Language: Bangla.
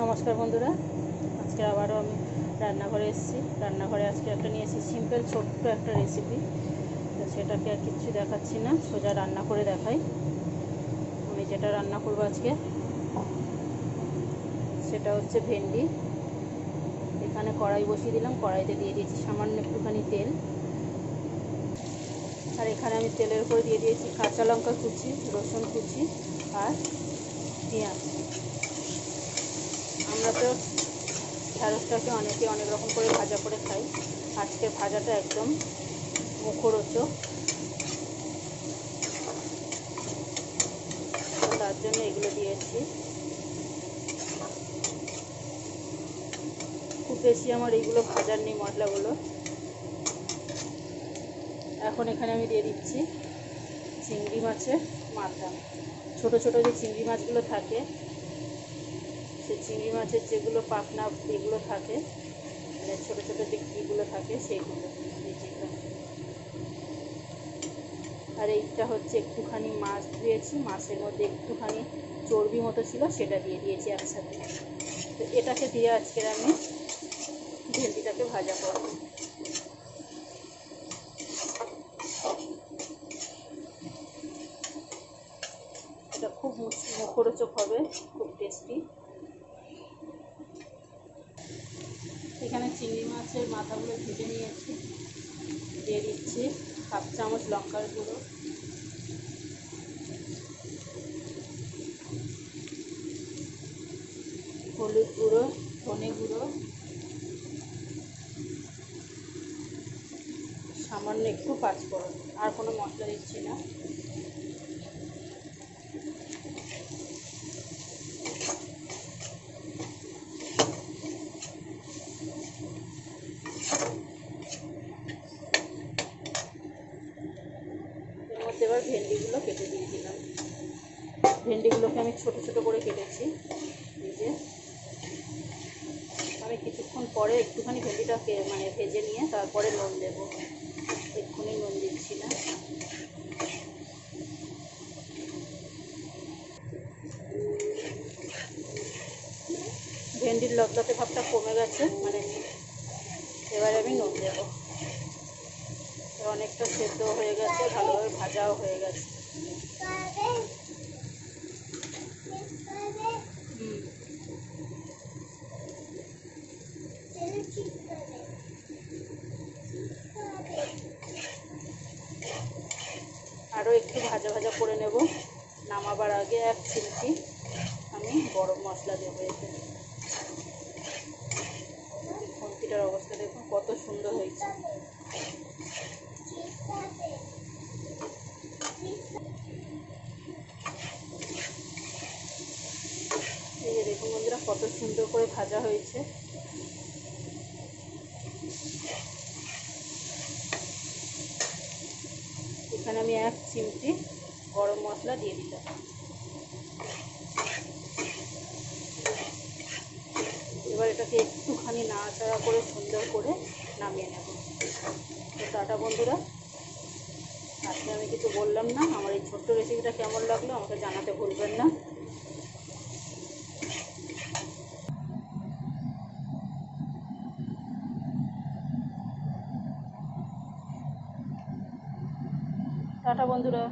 নমস্কার বন্ধুরা, আজকে আবারও আমি রান্নাঘরে এসেছি। রান্নাঘরে আজকে একটা নিয়েছি সিম্পল ছোট্ট একটা রেসিপি। তো সেটাকে আর কিচ্ছু দেখাচ্ছি না, সোজা রান্না করে দেখাই। আমি যেটা রান্না করবো আজকে সেটা হচ্ছে ভেন্ডি। এখানে কড়াই বসিয়ে দিলাম, কড়াইতে দিয়ে দিয়েছি সামান্য একটুখানি তেল। আর এখানে আমি তেলের উপরে দিয়ে দিয়েছি কাঁচা লঙ্কা কুচি, রসুন কুচি আর পেঁয়াজ। আমরা তো ঢ্যাঁড়সটাকে অনেকে অনেক রকম করে ভাজা করে খাই। আজকে ভাজাটা একদম মুখরোচক, তো তার জন্য এগুলো দিয়েছি। খুব বেশি আমার এইগুলো ভাজার নেই মশলাগুলো। এখন এখানে আমি দিয়ে দিচ্ছি চিংড়ি মাছের মাথা। ছোট ছোট যে চিংড়ি মাছগুলো থাকে, সেই চিংড়ি মাছের যেগুলো পাখনা এগুলো থাকে, মানে ছোটো ছোটো যে কীগুলো থাকে সেইগুলো দিয়েছি এখানে। আর এইটা হচ্ছে একটুখানি মাছ দিয়েছি, মাছের মধ্যে একটুখানি চর্বি মতো ছিল, সেটা দিয়ে দিয়েছি একসাথে। তো এটাকে দিয়ে আজকের আমি ভেন্ডিটাকে ভাজা করব। এটা খুব মুখরোচক হবে, খুব টেস্টি। এখানে চিংড়ি মাছের মাথাগুলো ভেজে নিয়েছি, দিয়ে দিচ্ছি হাফ চামচ লঙ্কার গুঁড়ো, হলুদ গুঁড়ো, ধনে গুঁড়ো, সামান্য একটু পাঁচফোড়ন। আর কোনো মশলা দিচ্ছি না। এর মধ্যে এবার ভেন্ডিগুলো কেটে দিয়ে দিলাম। ভেন্ডিগুলোকে আমি ছোট ছোট করে কেটেছি। এই যে আমি কিছুক্ষণ পরে একটুখানি ভেন্ডিটাকে মানে ভেজে নিয়ে তারপরে নুন দেবো, এক্ষুনি নুন দিচ্ছি না। ভেন্ডির লতলতে ভাবটা কমে গেছে, মানে এবারে আমি নুন দেবো। অনেকটা সেদ্ধ হয়ে গেছে, ভালোভাবে ভাজাও হয়ে গেছে। আরও একটু ভাজা ভাজা করে নেব। নামাবার আগে এক চিমটি আমি গরম মশলা দেবো এতে। খুন্তিটার অবস্থা দেখুন কত সুন্দর হয়েছে। এই যে দেখুন বন্ধুরা, কত সুন্দর করে ভাজা হয়েছে। এখানে আমি এক চিমটি গরম মশলা দিয়ে দিলাম। এবার এটাকে একটুখানি নাড়াচাড়া করে সুন্দর করে নামিয়ে নেব। তো টাটা বন্ধুরা, আজকে আমি কিছু বললাম না। আমার এই ছোট্ট রেসিপিটা কেমন লাগলো আমাকে জানাতে ভুলবেন না। টাটা বন্ধুরা।